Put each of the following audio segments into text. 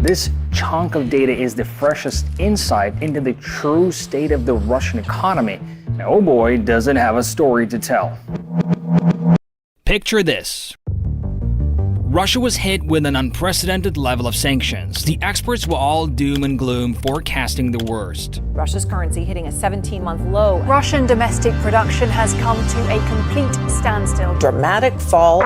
This chunk of data is the freshest insight into the true state of the Russian economy. And oh boy, does it have a story to tell. Picture this. Russia was hit with an unprecedented level of sanctions. The experts were all doom and gloom, forecasting the worst. Russia's currency hitting a 17-month low. Russian domestic production has come to a complete standstill. Dramatic fall.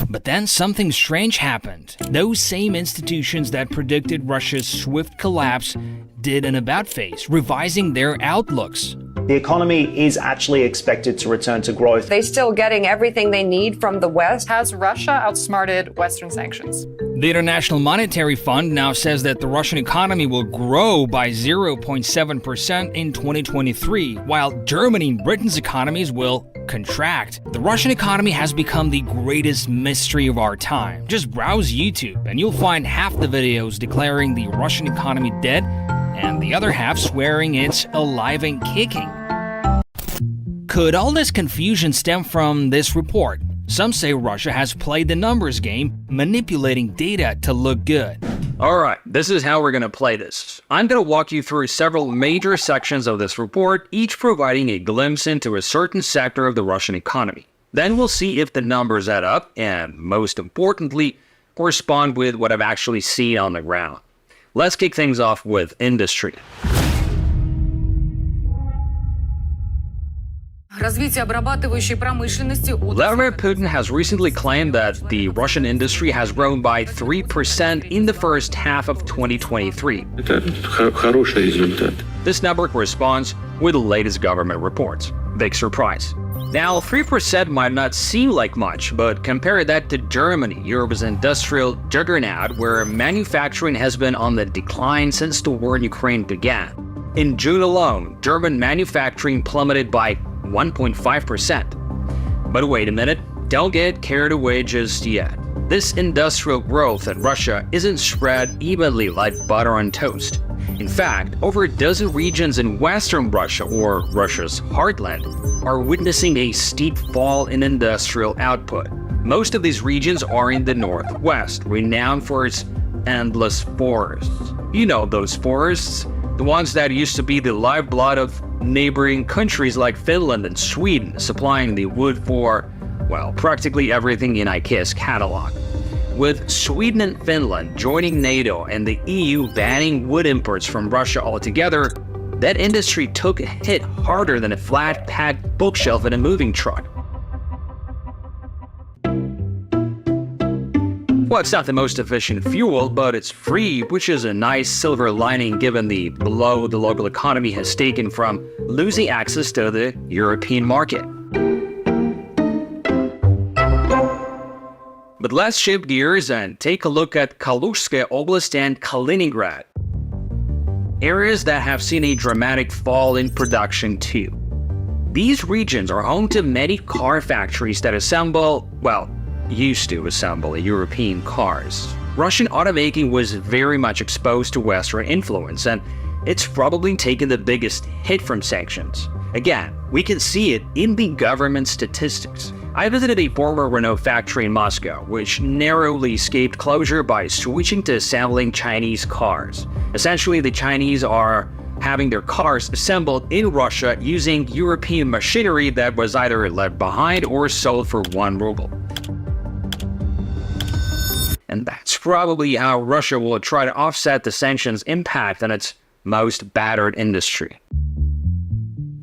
But then something strange happened. Those same institutions that predicted Russia's swift collapse did an about-face, revising their outlooks. The economy is actually expected to return to growth. They're still getting everything they need from the West. Has Russia outsmarted Western sanctions? The International Monetary Fund now says that the Russian economy will grow by 0.7% in 2023, while Germany and Britain's economies will contract. The Russian economy has become the greatest mystery of our time. Just browse YouTube and you'll find half the videos declaring the Russian economy dead and the other half swearing it's alive and kicking. Could all this confusion stem from this report? Some say Russia has played the numbers game, manipulating data to look good. Alright, this is how we're gonna play this. I'm gonna walk you through several major sections of this report, each providing a glimpse into a certain sector of the Russian economy. Then we'll see if the numbers add up, and most importantly, correspond with what I've actually seen on the ground. Let's kick things off with industry. Vladimir Putin has recently claimed that the Russian industry has grown by 3% in the first half of 2023. This number corresponds with the latest government reports. Big surprise. Now, 3% might not seem like much, but compare that to Germany, Europe's industrial juggernaut, where manufacturing has been on the decline since the war in Ukraine began. In June alone, German manufacturing plummeted by 1.5%. But wait a minute, don't get carried away just yet. This industrial growth in Russia isn't spread evenly like butter on toast. In fact, over a dozen regions in Western Russia, or Russia's heartland, are witnessing a steep fall in industrial output. Most of these regions are in the northwest, renowned for its endless forests. You know those forests, the ones that used to be the lifeblood of neighboring countries like Finland and Sweden, supplying the wood for, well, practically everything in IKEA's catalog. With Sweden and Finland joining NATO and the EU banning wood imports from Russia altogether, that industry took a hit harder than a flat-packed bookshelf in a moving truck. Well, it's not the most efficient fuel, but it's free, which is a nice silver lining given the blow the local economy has taken from losing access to the European market. But let's shift gears and take a look at Kaluzhskaya Oblast and Kaliningrad, areas that have seen a dramatic fall in production too. These regions are home to many car factories that assemble, well, used to assemble European cars. Russian automaking was very much exposed to Western influence, and it's probably taken the biggest hit from sanctions. Again, we can see it in the government statistics. I visited a former Renault factory in Moscow, which narrowly escaped closure by switching to assembling Chinese cars. Essentially, the Chinese are having their cars assembled in Russia using European machinery that was either left behind or sold for 1 ruble. And that's probably how Russia will try to offset the sanctions' impact on its most battered industry.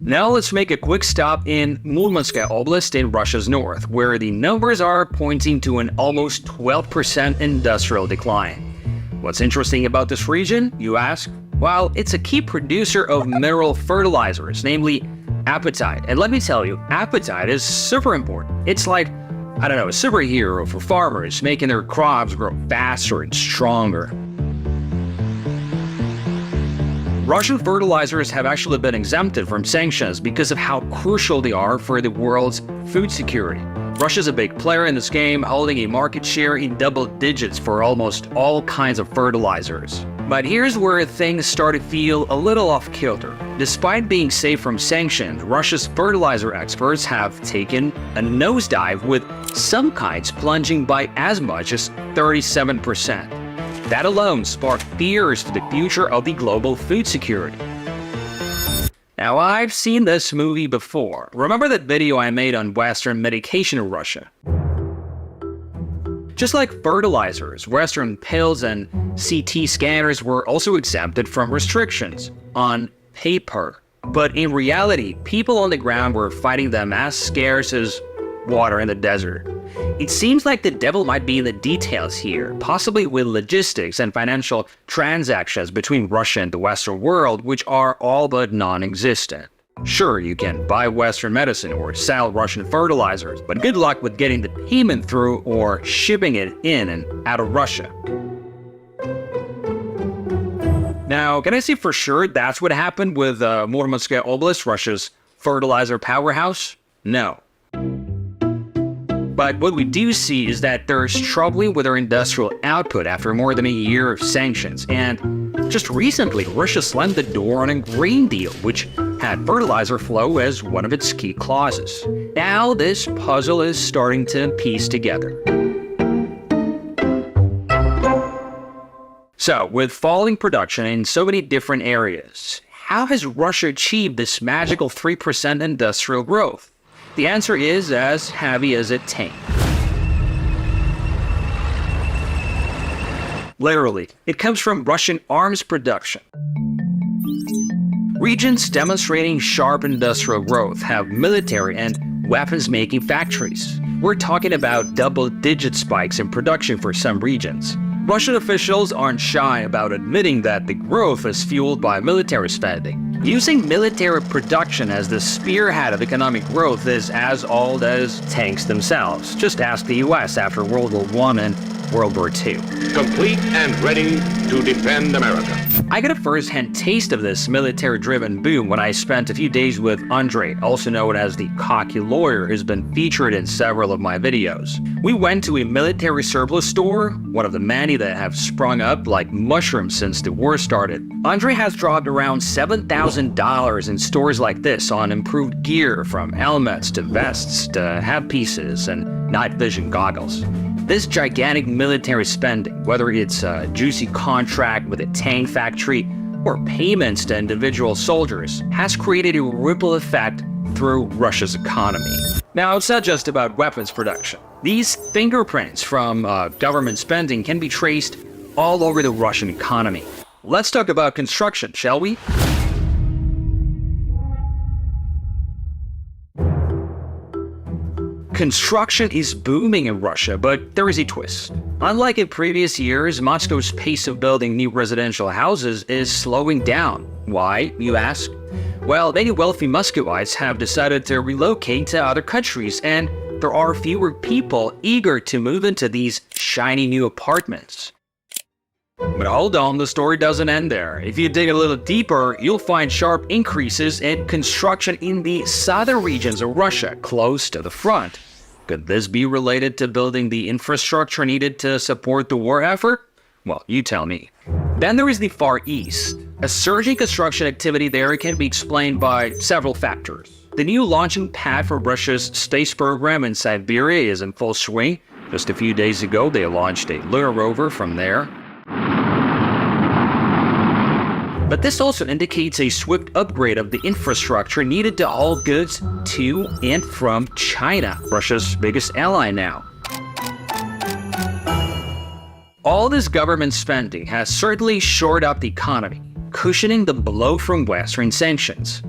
Now let's make a quick stop in Murmanskaya Oblast in Russia's north, where the numbers are pointing to an almost 12% industrial decline. What's interesting about this region, you ask? Well, it's a key producer of mineral fertilizers, namely apatite. And let me tell you, apatite is super important. It's like, I don't know, a superhero for farmers, making their crops grow faster and stronger. Russian fertilizers have actually been exempted from sanctions because of how crucial they are for the world's food security. Russia's a big player in this game, holding a market share in double digits for almost all kinds of fertilizers. But here's where things start to feel a little off-kilter. Despite being safe from sanctions, Russia's fertilizer experts have taken a nosedive, with some kinds plunging by as much as 37%. That alone sparked fears for the future of the global food security. Now, I've seen this movie before. Remember that video I made on Western medication in Russia? Just like fertilizers, Western pills and CT scanners were also exempted from restrictions on paper. But in reality, people on the ground were fighting them as scarce as water in the desert. It seems like the devil might be in the details here, possibly with logistics and financial transactions between Russia and the Western world, which are all but non-existent. Sure, you can buy Western medicine or sell Russian fertilizers, but good luck with getting the payment through or shipping it in and out of Russia. Now, can I say for sure that's what happened with Murmanskaya Oblast, Russia's fertilizer powerhouse? No. But what we do see is that there's troubling with our industrial output after more than a year of sanctions. And just recently, Russia slammed the door on a grain deal, which had fertilizer flow as one of its key clauses. Now this puzzle is starting to piece together. So, with falling production in so many different areas, how has Russia achieved this magical 3% industrial growth? The answer is as heavy as it takes. Literally, it comes from Russian arms production. Regions demonstrating sharp industrial growth have military and weapons-making factories. We're talking about double-digit spikes in production for some regions. Russian officials aren't shy about admitting that the growth is fueled by military spending. Using military production as the spearhead of economic growth is as old as tanks themselves. Just ask the US after World War I and World War II. Complete and ready to defend America. I got a first-hand taste of this military-driven boom when I spent a few days with Andre, also known as the cocky lawyer, who's been featured in several of my videos. We went to a military surplus store, one of the many that have sprung up like mushrooms since the war started. Andre has dropped around $7,000 in stores like this on improved gear, from helmets to vests to headpieces and night vision goggles. This gigantic military spending, whether it's a juicy contract with a tank factory or payments to individual soldiers, has created a ripple effect through Russia's economy. Now, it's not just about weapons production. These fingerprints from government spending can be traced all over the Russian economy. Let's talk about construction, shall we? Construction is booming in Russia, but there is a twist. Unlike in previous years, Moscow's pace of building new residential houses is slowing down. Why, you ask? Well, many wealthy Muscovites have decided to relocate to other countries, and there are fewer people eager to move into these shiny new apartments. But hold on, the story doesn't end there. If you dig a little deeper, you'll find sharp increases in construction in the southern regions of Russia, close to the front. Could this be related to building the infrastructure needed to support the war effort? Well, you tell me. Then there is the Far East. A surging construction activity there can be explained by several factors. The new launching pad for Russia's space program in Siberia is in full swing. Just a few days ago, they launched a lunar rover from there. But this also indicates a swift upgrade of the infrastructure needed to haul goods to and from China, Russia's biggest ally now. All this government spending has certainly shored up the economy, cushioning the blow from Western sanctions.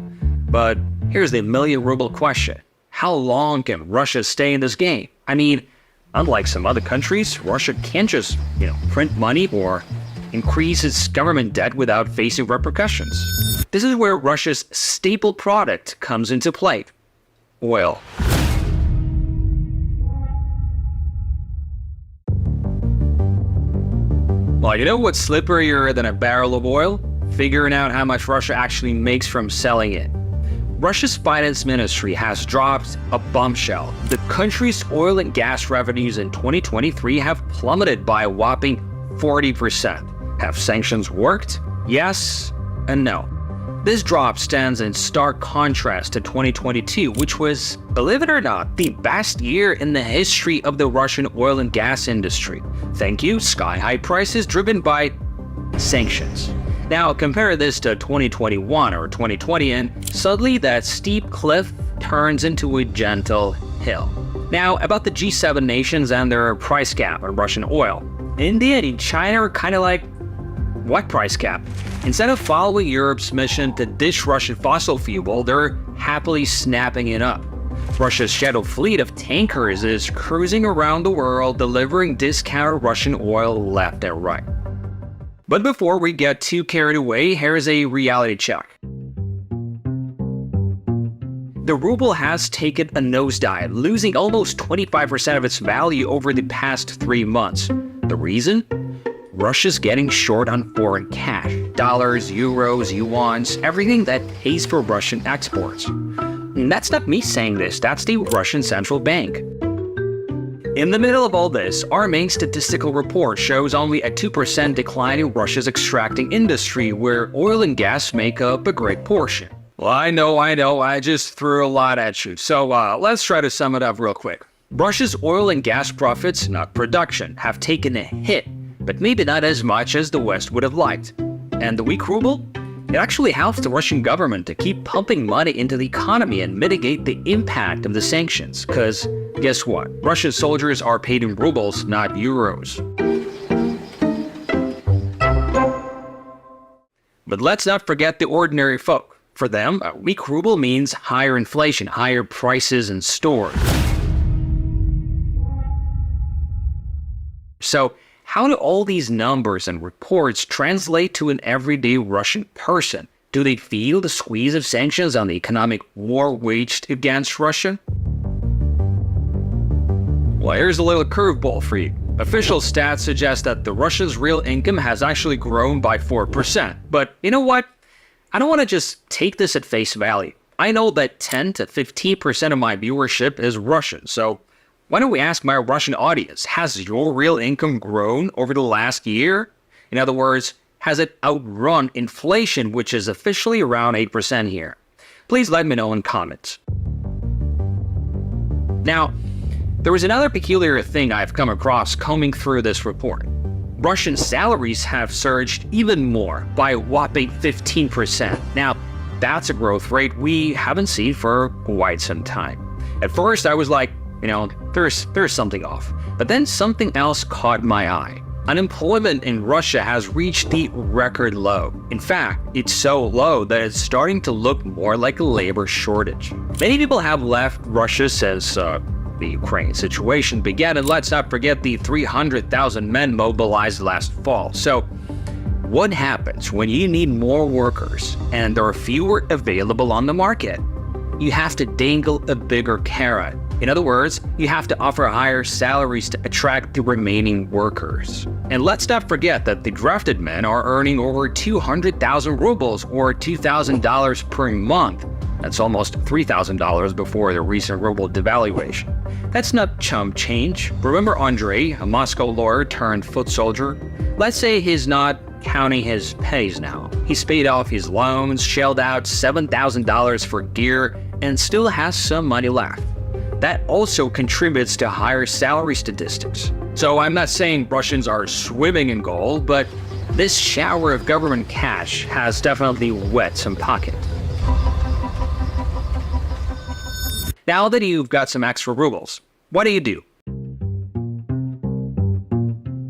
But here's the million-ruble question. How long can Russia stay in this game? I mean, unlike some other countries, Russia can't just, print money or increase its government debt without facing repercussions. This is where Russia's staple product comes into play: oil. Well, you know what's slipperier than a barrel of oil? Figuring out how much Russia actually makes from selling it. Russia's finance ministry has dropped a bombshell. The country's oil and gas revenues in 2023 have plummeted by a whopping 40%. Have sanctions worked? Yes and no. This drop stands in stark contrast to 2022, which was, believe it or not, the best year in the history of the Russian oil and gas industry. Thank you, sky-high prices driven by sanctions. Now compare this to 2021 or 2020 and suddenly that steep cliff turns into a gentle hill. Now about the G7 nations and their price cap on Russian oil. India and China are kind of like, what price cap? Instead of following Europe's mission to ditch Russian fossil fuel, they're happily snapping it up. Russia's shadow fleet of tankers is cruising around the world delivering discounted Russian oil left and right. But before we get too carried away, here's a reality check. The ruble has taken a nosedive, losing almost 25% of its value over the past 3 months. The reason? Russia's getting short on foreign cash, dollars, euros, yuans, everything that pays for Russian exports. And that's not me saying this, that's the Russian central bank. In the middle of all this, our main statistical report shows only a 2% decline in Russia's extracting industry, where oil and gas make up a great portion. Well, I know, I just threw a lot at you, so let's try to sum it up real quick. Russia's oil and gas profits, not production, have taken a hit, but maybe not as much as the West would have liked. And the weak ruble? It actually helps the Russian government to keep pumping money into the economy and mitigate the impact of the sanctions, because guess what? Russia's soldiers are paid in rubles, not euros. But let's not forget the ordinary folk. For them, a weak ruble means higher inflation, higher prices in stores. So, how do all these numbers and reports translate to an everyday Russian person? Do they feel the squeeze of sanctions on the economic war waged against Russia? Well, here's a little curveball for you. Official stats suggest that the Russia's real income has actually grown by 4%. But you know what? I don't want to just take this at face value. I know that 10 to 15% of my viewership is Russian, so why don't we ask my Russian audience, has your real income grown over the last year? In other words, has it outrun inflation, which is officially around 8% here? Please let me know in comments. Now, there was another peculiar thing I've come across combing through this report. Russian salaries have surged even more by a whopping 15%. Now, that's a growth rate we haven't seen for quite some time. At first, I was like, there's something off. But then something else caught my eye. Unemployment in Russia has reached the record low. In fact, it's so low that it's starting to look more like a labor shortage. Many people have left Russia since the Ukraine situation began, and let's not forget the 300,000 men mobilized last fall. So, what happens when you need more workers and there are fewer available on the market? You have to dangle a bigger carrot. In other words, you have to offer higher salaries to attract the remaining workers. And let's not forget that the drafted men are earning over 200,000 rubles or $2,000 per month. That's almost $3,000 before the recent ruble devaluation. That's not chump change. Remember Andrei, a Moscow lawyer turned foot soldier? Let's say he's not counting his pennies now. He's paid off his loans, shelled out $7,000 for gear, and still has some money left. That also contributes to higher salary statistics. So I'm not saying Russians are swimming in gold, but this shower of government cash has definitely wet some pockets. Now that you've got some extra rubles, what do?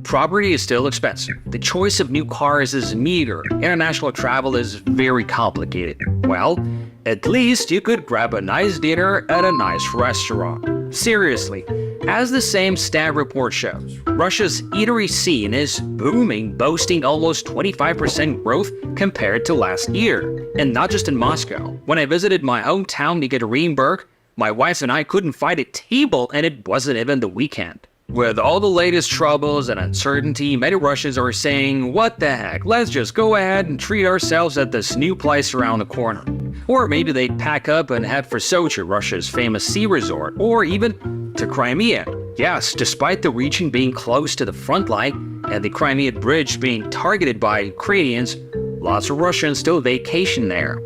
Property is still expensive. The choice of new cars is meager. International travel is very complicated. Well, at least you could grab a nice dinner at a nice restaurant. Seriously, as the same stat report shows, Russia's eatery scene is booming, boasting almost 25% growth compared to last year. And not just in Moscow. When I visited my hometown Yekaterinburg, my wife and I couldn't find a table, and it wasn't even the weekend. With all the latest troubles and uncertainty, many Russians are saying, what the heck, let's just go ahead and treat ourselves at this new place around the corner. Or maybe they'd pack up and head for Sochi, Russia's famous sea resort, or even to Crimea. Yes, despite the region being close to the front line and the Crimea bridge being targeted by Ukrainians, Lots of Russians still vacation there.